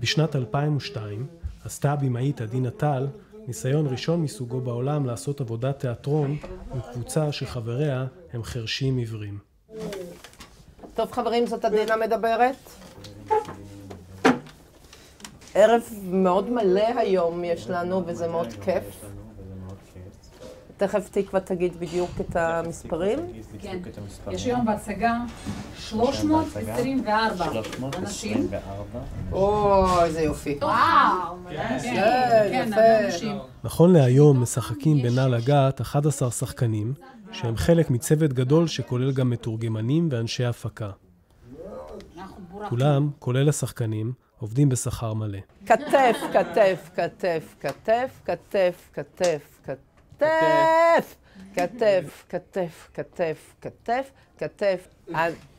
בשנת 2002 עשתה הבמאית עדינה טל ניסיון ראשון מסוגו בעולם לעשות עבודת תיאטרון עם קבוצה שחבריה הם חרשים עיוורים. טוב חברים, זאת עדינה מדברת. ערב מאוד מלא היום יש לנו וזה מאוד כיף. תכף תקווה תגיד בדיוק את המספרים. כן, יש היום בהצגה 324 אנשים. או, איזה יופי. וואו, יפה. נכון להיום משחקים בנעל הגת 11 שחקנים, שהם חלק מצוות גדול שכולל גם מתורגמנים ואנשי הפקה. כולם, כולל השחקנים, עובדים בשכר מלא. כתף, כתף, כתף, כתף, כתף, כתף, כתף, כתף, כתף, כתף, כתף, כתף.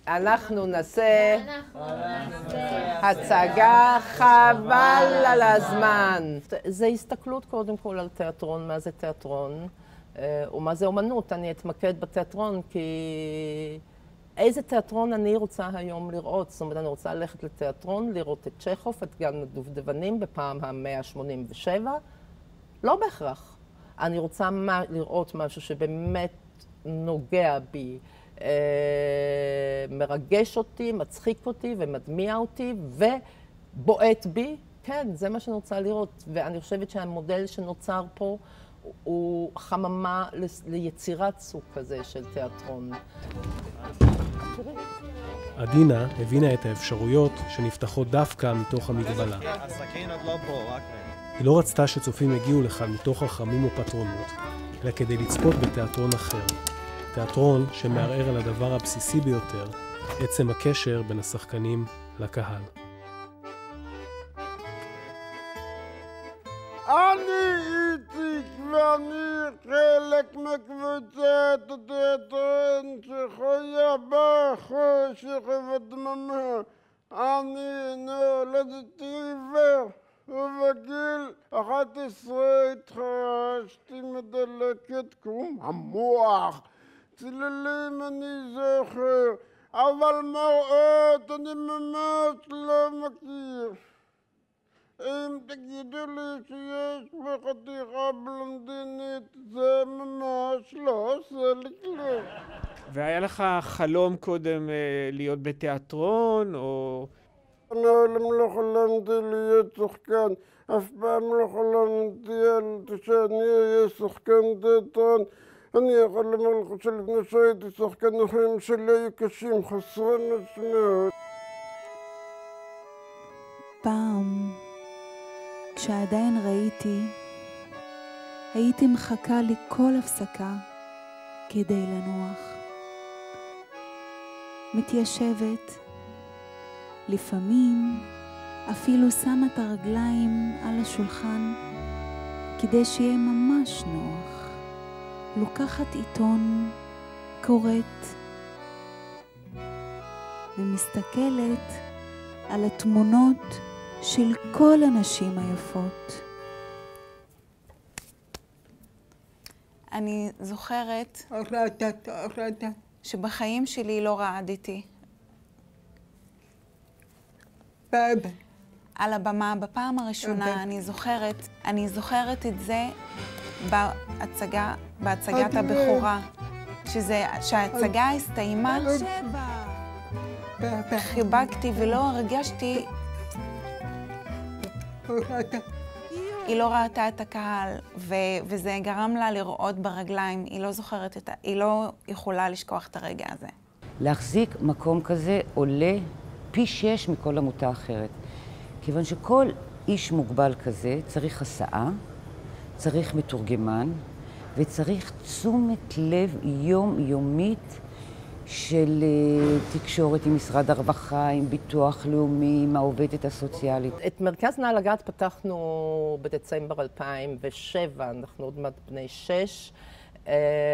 אנחנו נעשה הצגה חבל על הזמן. זה הסתכלות קודם כל על תיאטרון, מה זה תיאטרון, ומה זה אומנות. אני אתמקד בתיאטרון כי איזה תיאטרון אני רוצה היום לראות. זאת אומרת, אני רוצה ללכת לתיאטרון, לראות את צ'כוב, את גן הדובדבנים בפעם ה-187. לא בהכרח. אני רוצה לראות משהו שבאמת נוגע בי, מרגש אותי, מצחיק אותי ומדמיע אותי ובועט בי. כן, זה מה שאני רוצה לראות. ואני חושבת שהמודל שנוצר פה הוא חממה ליצירת סוג כזה של תיאטרון. עדינה הבינה את האפשרויות שנפתחות דווקא מתוך המגבלה. היא לא רצתה שצופים יגיעו לכאן מתוך החרמים ופטרונות, אלא כדי לצפות בתיאטרון אחר. תיאטרון שמערער על הדבר הבסיסי ביותר, עצם הקשר בין השחקנים לקהל. אני איציק ואני חלק מקבוצת התיאטרון שחיה בחושך ובדממה. אני נולדתי עיוור ובגיל 11 התחרשתי מדלקת קרום המוח. צלילים אני זוכר, אבל מראות אני ממש לא מכיר. אם תגידו לי שיש בחתיכה בלונדינית, זה ממש לא עושה לי כלום. והיה לך חלום קודם להיות בתיאטרון, או... מעולם לא חלמתי להיות שחקן, אף פעם לא חלמתי על שאני אהיה שחקן תיאטרון. אני יכול לומר לך שלפני שהייתי שחקן החיים שלי היו קשים, חסרי משמעות. פעם, כשעדיין ראיתי, הייתי מחכה לכל הפסקה כדי לנוח. מתיישבת, לפעמים אפילו שמה את הרגליים על השולחן כדי שיהיה ממש נוח. לוקחת עיתון, קוראת ומסתכלת על התמונות של כל הנשים היפות. אני זוכרת שבחיים שלי לא רעדתי. על הבמה, בפעם הראשונה, אני זוכרת את זה בהצגת הבכורה. שההצגה הסתיימה, חיבקתי ולא הרגשתי, היא לא ראתה את הקהל, וזה גרם לה לראות ברגליים, היא לא יכולה לשכוח את הרגע הזה. להחזיק מקום כזה עולה פי 6 מכל עמותה אחרת. כיוון שכל איש מוגבל כזה צריך הסעה, צריך מתורגמן, וצריך תשומת לב יומיומית של תקשורת עם משרד הרווחה, עם ביטוח לאומי, עם העובדת הסוציאלית. את מרכז נעל הגת פתחנו בדצמבר 2007, אנחנו עוד מעט בני 6.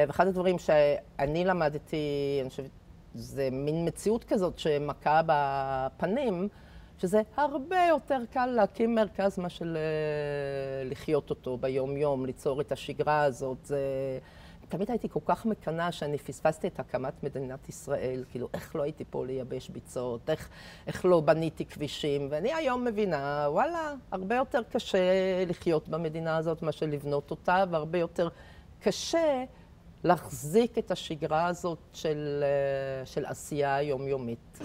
ואחד הדברים שאני למדתי, אני חושבת, זה מין מציאות כזאת שמכה בפנים, שזה הרבה יותר קל להקים מרכז מה של לחיות אותו ביום-יום, ליצור את השגרה הזאת. תמיד הייתי כל כך מקנה שאני פספסתי את הקמת מדינת ישראל, כאילו איך לא הייתי פה לייבש ביצות, איך לא בניתי כבישים, ואני היום מבינה, וואלה, הרבה יותר קשה לחיות במדינה הזאת מה שלבנות אותה, והרבה יותר קשה להחזיק את השגרה הזאת של עשייה יומיומית.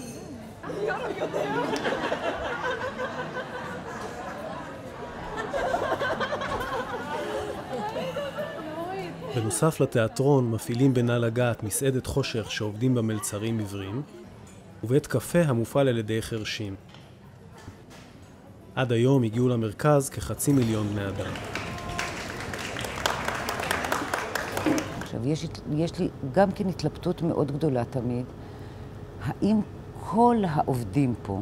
בנוסף לתיאטרון מפעילים בנעל הגת מסעדת חושך שעובדים במלצרים עיוורים, ובית קפה המופעל על ידי חרשים. עד היום הגיעו למרכז כ500,000 בני אדם. עכשיו, יש לי גם כן התלבטות מאוד גדולה תמיד, האם כל העובדים פה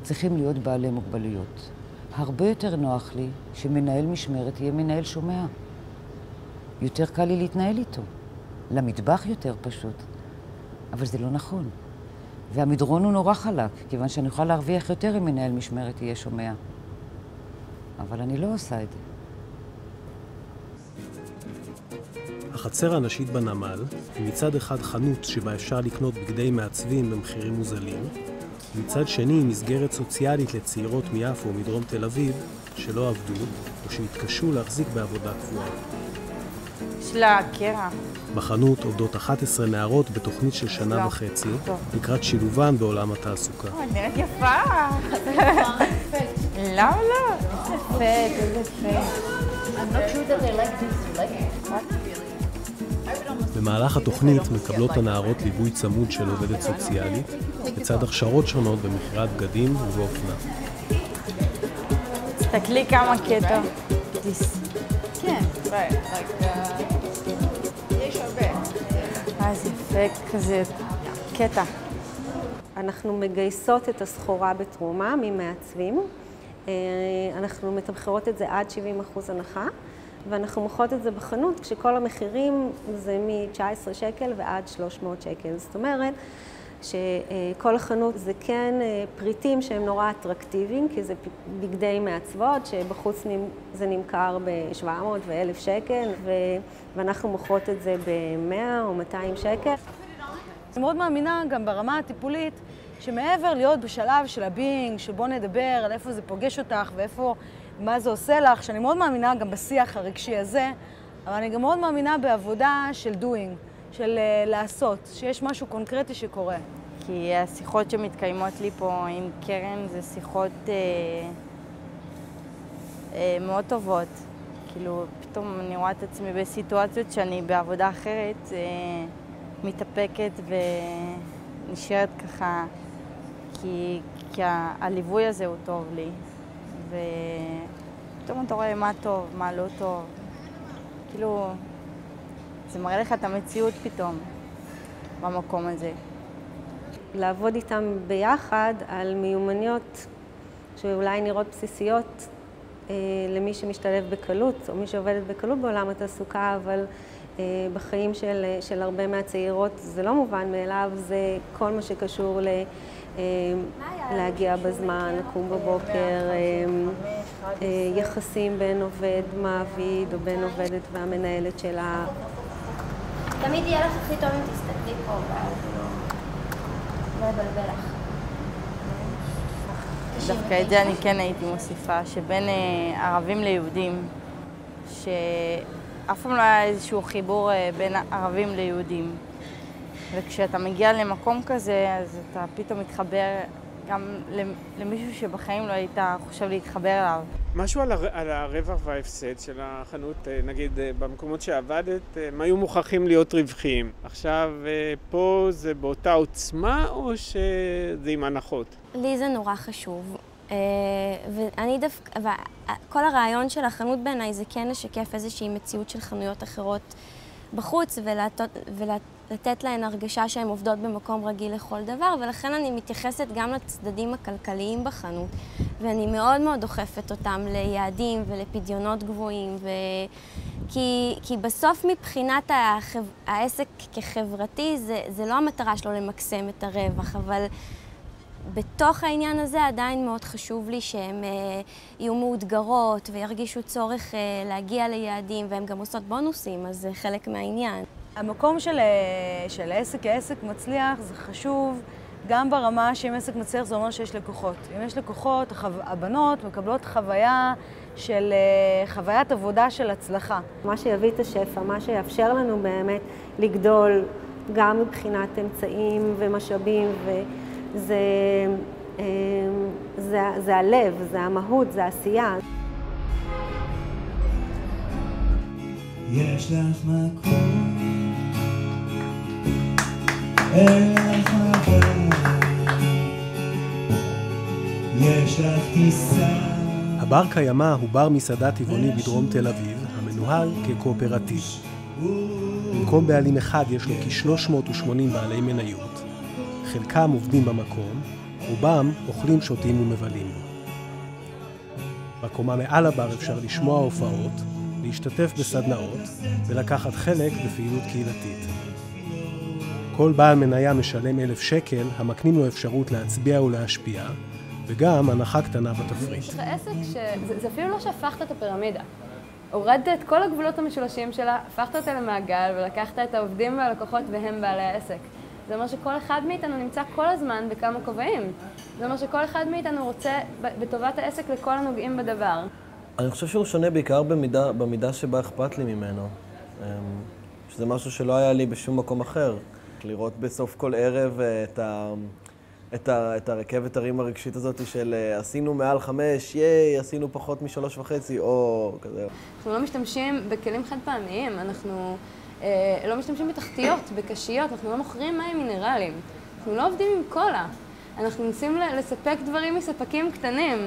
צריכים להיות בעלי מוגבלויות? הרבה יותר נוח לי שמנהל משמרת יהיה מנהל שומע. יותר קל לי להתנהל איתו. למטבח יותר פשוט. אבל זה לא נכון. והמדרון הוא נורא חלק, כיוון שאני אוכל להרוויח יותר אם מנהל משמרת יהיה שומע. אבל אני לא עושה את זה. החצר הנשית בנמל היא מצד אחד חנות שבה אפשר לקנות בגדי מעצבים במחירים מוזלים, ומצד שני מסגרת סוציאלית לצעירות מיפו ומדרום תל אביב שלא עבדו או שהתקשו להחזיק בעבודה קבועה. יש לה קרע. בחנות עובדות 11 נערות בתוכנית של שנה וחצי, לקראת שילובן בעולם התעסוקה. נראית יפה. למה לא? איזה במהלך התוכנית מקבלות הנערות ליווי צמוד של עובדת סוציאלית, לצד הכשרות שונות במכירת בגדים ובאופנה. תסתכלי כמה קטע. כן, יש הרבה. אז יפה כזה קטע. אנחנו מגייסות את הסחורה בתרומה ממעצבים. אנחנו מתמחרות את זה עד 70% הנחה, ואנחנו מוכרות את זה בחנות כשכל המחירים זה מ-19 שקל ועד 300 שקל. זאת אומרת שכל החנות זה כן פריטים שהם נורא אטרקטיביים, כי זה בגדי מעצבות שבחוץ זה נמכר ב-700 ו-1,000 שקל, ואנחנו מוכרות את זה ב-100 או 200 שקל. אני מאוד מאמינה גם ברמה הטיפולית, שמעבר להיות בשלב של הבינג, שבו נדבר על איפה זה פוגש אותך ואיפה, מה זה עושה לך, שאני מאוד מאמינה גם בשיח הרגשי הזה, אבל אני גם מאוד מאמינה בעבודה של doing, של לעשות, שיש משהו קונקרטי שקורה. כי השיחות שמתקיימות לי פה עם קרן זה שיחות מאוד טובות. כאילו, פתאום אני רואה את עצמי בסיטואציות שאני בעבודה אחרת מתאפקת ונשארת ככה, כי הליווי הזה הוא טוב לי. ופתאום אתה רואה מה טוב, מה לא טוב. כאילו, זה מראה לך את המציאות פתאום במקום הזה. לעבוד איתם ביחד על מיומנויות שאולי נראות בסיסיות למי שמשתלב בקלות, או מי שעובדת בקלות בעולם התעסוקה, אבל בחיים של הרבה מהצעירות זה לא מובן מאליו, זה כל מה שקשור להגיע בזמן, לקום בבוקר, יחסים בין עובד מעביד או בין עובדת והמנהלת שלה. תמיד יהיה לך הכי טוב אם תסתכלי פה, לא יבלבל לך. דווקא את זה אני כן הייתי מוסיפה, שבין ערבים ליהודים, שאף פעם לא היה איזשהו חיבור בין ערבים ליהודים. וכשאתה מגיע למקום כזה, אז אתה פתאום מתחבר גם למישהו שבחיים לא היית חושב להתחבר אליו. משהו על הרווח וההפסד של החנות, נגיד במקומות שעבדת, הם היו מוכרחים להיות רווחיים. עכשיו, פה זה באותה עוצמה או שזה עם הנחות? לי זה נורא חשוב. ואני כל הרעיון של החנות בעיניי זה כן לשקף איזושהי מציאות של חנויות אחרות בחוץ ולתת להן הרגשה שהן עובדות במקום רגיל לכל דבר, ולכן אני מתייחסת גם לצדדים הכלכליים בחנות, ואני מאוד מאוד דוחפת אותם ליעדים ולפדיונות גבוהים, כי בסוף מבחינת העסק כחברתי זה לא המטרה שלו למקסם את הרווח, אבל בתוך העניין הזה עדיין מאוד חשוב לי שהן יהיו מאותגרות וירגישו צורך להגיע ליעדים, והן גם עושות בונוסים, אז זה חלק מהעניין. המקום של עסק כעסק מצליח זה חשוב גם ברמה שאם עסק מצליח זה אומר שיש לקוחות. אם יש לקוחות, הבנות מקבלות חוויה של חוויית עבודה של הצלחה. מה שיביא את השפע, מה שיאפשר לנו באמת לגדול גם מבחינת אמצעים ומשאבים, זה הלב, זה המהות, זה העשייה. יש לך מקום, אין לך מבט, יש לך טיסה. הבר קיימא הוא בר מסעדה טבעוני בדרום תל אביב, המנוהל כקואופרטיב. במקום בעלים אחד יש לו כ-380 בעלי מניות. חלקם עובדים במקום, רובם אוכלים, שותים ומבלים בו. בקומה מעל הבר אפשר לשמוע הופעות, להשתתף בסדנאות ולקחת חלק בפעילות קהילתית. כל בעל מניה משלם 1,000 שקל, המקנים לו אפשרות להצביע ולהשפיע, וגם הנחה קטנה בתפריט. יש לך עסק שזה אפילו לא שהפכת את הפירמידה. הורדת את כל הגבולות המשולשים שלה, הפכת אותה למעגל ולקחת את העובדים והלקוחות והם בעלי העסק. זה אומר שכל אחד מאיתנו נמצא כל הזמן בכמה כובעים. זה אומר שכל אחד מאיתנו רוצה בטובת העסק לכל הנוגעים בדבר. אני חושב שהוא שונה בעיקר במידה שבה אכפת לי ממנו. שזה משהו שלא היה לי בשום מקום אחר. לראות בסוף כל ערב את הרכבת הרים הרגשית הזאת של עשינו מעל 5, ייי, עשינו פחות מ3.5, או כזה. אנחנו לא משתמשים בכלים חד פעמיים, אנחנו לא משתמשים בתחתיות, בקשיות, אנחנו לא מוכרים מים מינרליים. אנחנו לא עובדים עם קולה. אנחנו מנסים לספק דברים מספקים קטנים.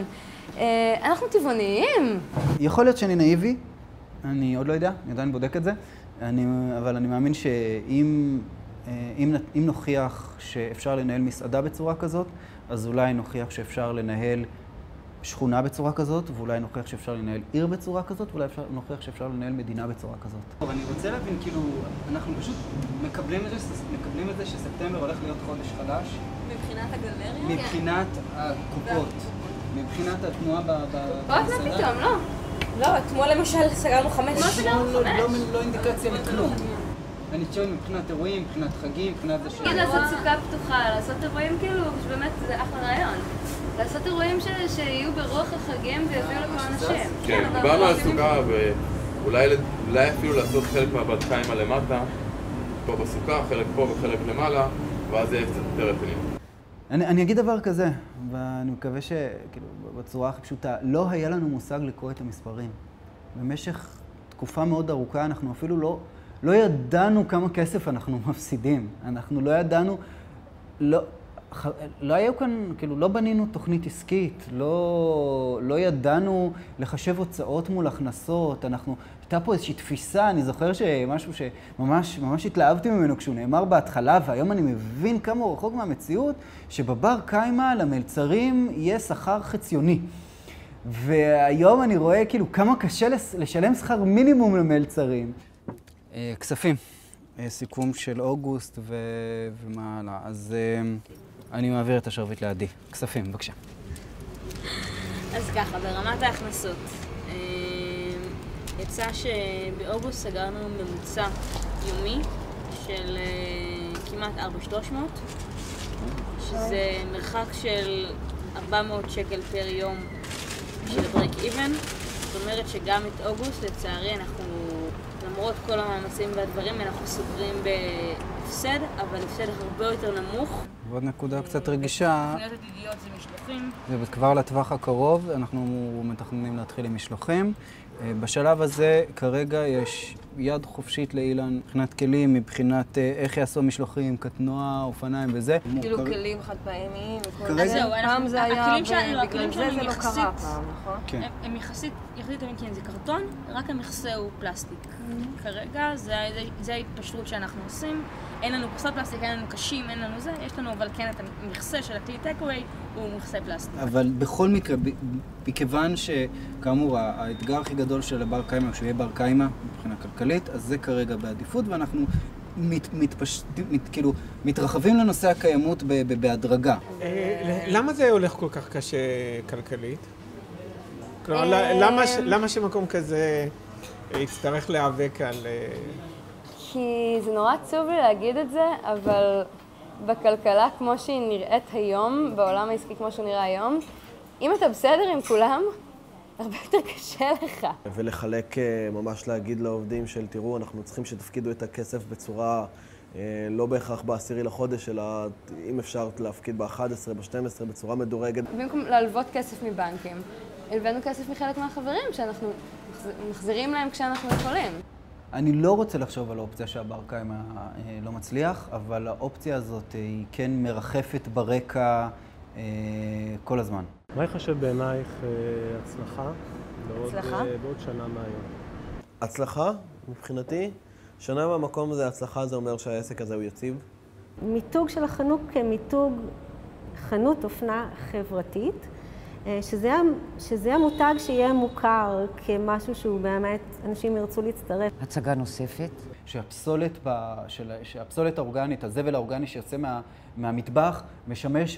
אנחנו טבעוניים. יכול להיות שאני נאיבי, אני עוד לא יודע, אני עדיין בודק את זה, אבל אני מאמין שאם נוכיח שאפשר לנהל מסעדה בצורה כזאת, אז אולי נוכיח שאפשר לנהל שכונה בצורה כזאת, ואולי נוכיח שאפשר לנהל עיר בצורה כזאת, ואולי נוכיח שאפשר לנהל מדינה בצורה כזאת. אני רוצה להבין, כאילו, אנחנו פשוט מקבלים את זה שספטמבר הולך להיות חודש חדש. מבחינת הגלריה? מבחינת הקופות. מבחינת התנועה קופות? מה פתאום, לא. לא, אתמול למשל סגרנו 5. מה סגרנו 5? לא אינדיקציה לכלום. אני חושבת מבחינת אירועים, מבחינת חגים, מבחינת זה נגיד לעשות סוכה פתוחה, לעשות אירועים כאילו, שבאמת זה אחלה רעיון. לעשות אירועים שיהיו ברוח החגים ויביאו לכל אנשים. כן, דיברנו על סוכה ואולי אפילו לעשות חלק מהבד קיימא למטה, פה בסוכה, חלק פה וחלק למעלה, ואז זה יהיה קצת יותר רציני. אני אגיד דבר כזה, ואני מקווה שכאילו בצורה הכי פשוטה, לא היה לנו מושג לקרוא את המספרים. במשך תקופה מאוד ארוכה אנחנו אפילו לא ידענו כמה כסף אנחנו מפסידים. אנחנו לא ידענו, לא היו כאן, כאילו, לא בנינו תוכנית עסקית, לא ידענו לחשב הוצאות מול הכנסות. הייתה פה איזושהי תפיסה, אני זוכר שמשהו שממש התלהבתי ממנו כשהוא נאמר בהתחלה, והיום אני מבין כמה הוא רחוק מהמציאות, שבבר קיימא למלצרים יהיה שכר חציוני. והיום אני רואה כאילו כמה קשה לשלם שכר מינימום למלצרים. כספים, סיכום של אוגוסט ומה הלאה. אז אני מעביר את השרביט לידי. כספים, בבקשה. אז ככה, ברמת ההכנסות. יצא שבאוגוסט סגרנו ממוצע יומי של כמעט 4,300, שזה מרחק של 400 שקל פר יום של ברייק איבן. זאת אומרת שגם את אוגוסט, לצערי, אנחנו, למרות כל המאמצים והדברים, אנחנו סוגרים בהפסד, אבל הפסד הרבה יותר נמוך. ועוד נקודה קצת רגישה. תוכניות עתידיות זה משלוחים. זה כבר לטווח הקרוב, אנחנו מתכננים להתחיל עם משלוחים. בשלב הזה כרגע יש יד חופשית לאילן מבחינת כלים, מבחינת איך יעשו משלוחים, קטנוע, אופניים וזה. כאילו כלים חד פעמיים וכל אז זהו, פעם זה היה, בגלל זה זה לא קרה פעם, נכון? כן. הם יחסית תמיד כן, זה קרטון, רק המכסה הוא פלסטיק. כרגע זה ההתפשרות שאנחנו עושים. אין לנו פרסות פלסטיק, אין לנו קשים, אין לנו זה, יש לנו אבל כן את המכסה של הכלי טייק-אווי, הוא מכסה פלסטיק. אבל בכל מקרה, מכיוון שכאמור האתגר הכי גדול של הבר קיימא, שהוא יהיה בר קיימא מבחינה כלכלית, אז זה כרגע בעדיפות, ואנחנו כאילו מתרחבים לנושא הקיימות בהדרגה. למה זה הולך כל כך קשה כלכלית? כלומר, למה שמקום כזה יצטרך להיאבק על... כי זה נורא עצוב לי להגיד את זה, אבל בכלכלה כמו שהיא נראית היום, בעולם העסקי כמו שהוא נראה היום, אם אתה בסדר עם כולם, הרבה יותר קשה לך. ולחלק, ממש להגיד לעובדים של תראו, אנחנו צריכים שתפקידו את הכסף בצורה לא בהכרח ב10 לחודש, אלא אם אפשר להפקיד ב11, ב12, בצורה מדורגת. במקום להלוות כסף מבנקים, הלווינו כסף מחלק מהחברים שאנחנו מחזירים להם כשאנחנו יכולים. אני לא רוצה לחשוב על האופציה שהבר קיימא לא מצליח, אבל האופציה הזאת היא כן מרחפת ברקע כל הזמן. מה יחשב בעינייך הצלחה? הצלחה? בעוד שנה מהיום. הצלחה, מבחינתי, שנה מהמקום הזה, הצלחה זה אומר שהעסק הזה הוא יציב. מיתוג של החנות כמיתוג חנות אופנה חברתית, שזה המותג שיהיה מוכר כמשהו שהוא באמת, אנשים ירצו להצטרף. הצגה נוספת. שהפסולת האורגנית, הזבל האורגני שיוצא מהמטבח,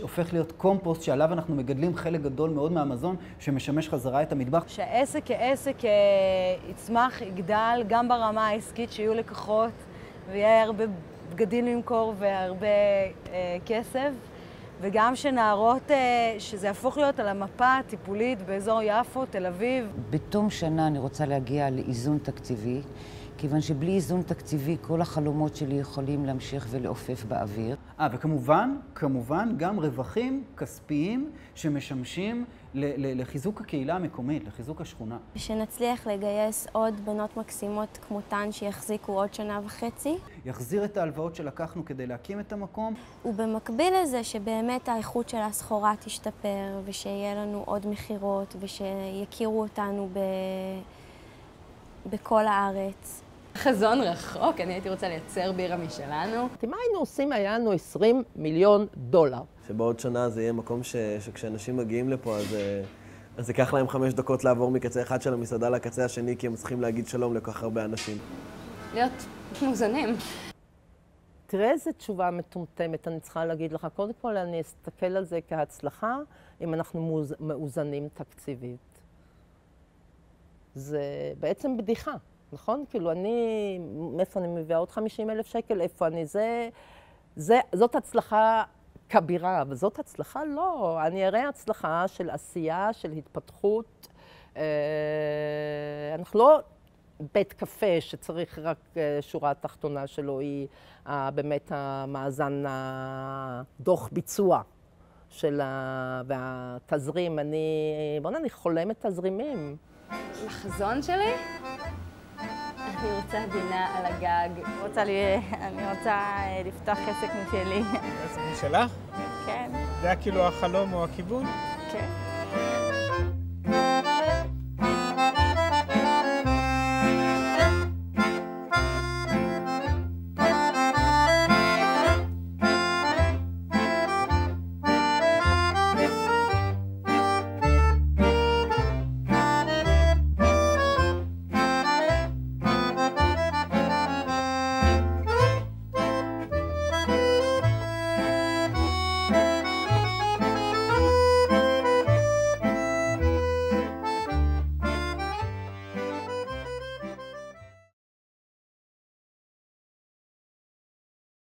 הופך להיות קומפוסט שעליו אנחנו מגדלים חלק גדול מאוד מהמזון, שמשמש חזרה את המטבח. שהעסק כעסק יצמח, יגדל, גם ברמה העסקית שיהיו לקוחות, ויהיה הרבה בגדים למכור והרבה כסף. וגם שנערות, שזה יהפוך להיות על המפה הטיפולית באזור יפו, תל אביב. בתום שנה אני רוצה להגיע לאיזון תקציבי, כיוון שבלי איזון תקציבי כל החלומות שלי יכולים להמשיך ולעופף באוויר. כמובן, גם רווחים כספיים שמשמשים לחיזוק הקהילה המקומית, לחיזוק השכונה. שנצליח לגייס עוד בנות מקסימות כמותן שיחזיקו עוד שנה וחצי. יחזיר את ההלוואות שלקחנו כדי להקים את המקום. ובמקביל לזה שבאמת האיכות של הסחורה תשתפר, ושיהיה לנו עוד מחירות, ושיכירו אותנו בכל הארץ. חזון רחוק, אני הייתי רוצה לייצר בירה משלנו. מה היינו עושים? היה לנו $20 מיליון. שבעוד שנה זה יהיה מקום שכשאנשים מגיעים לפה, אז ייקח להם 5 דקות לעבור מקצה אחד של המסעדה לקצה השני, כי הם צריכים להגיד שלום לכל כך הרבה אנשים. להיות מאוזנים. תראה איזה תשובה מטומטמת אני צריכה להגיד לך. קודם כל אני אסתכל על זה כהצלחה, אם אנחנו מאוזנים תקציבית. זה בעצם בדיחה. נכון? כאילו מאיפה אני מביאה עוד 50,000 שקל? איפה אני? זאת הצלחה כבירה, אבל זאת הצלחה לא. אני אראה הצלחה של עשייה, של התפתחות. אנחנו לא בית קפה שצריך רק שורה התחתונה שלו, היא באמת המאזן הדוח ביצוע והתזרים. אני חולמת תזרימים. החזון שלי? אני רוצה דינה על הגג. אני רוצה לפתוח עסק משלי. עסק משלך? כן. זה היה כאילו החלום או הכיוון? כן.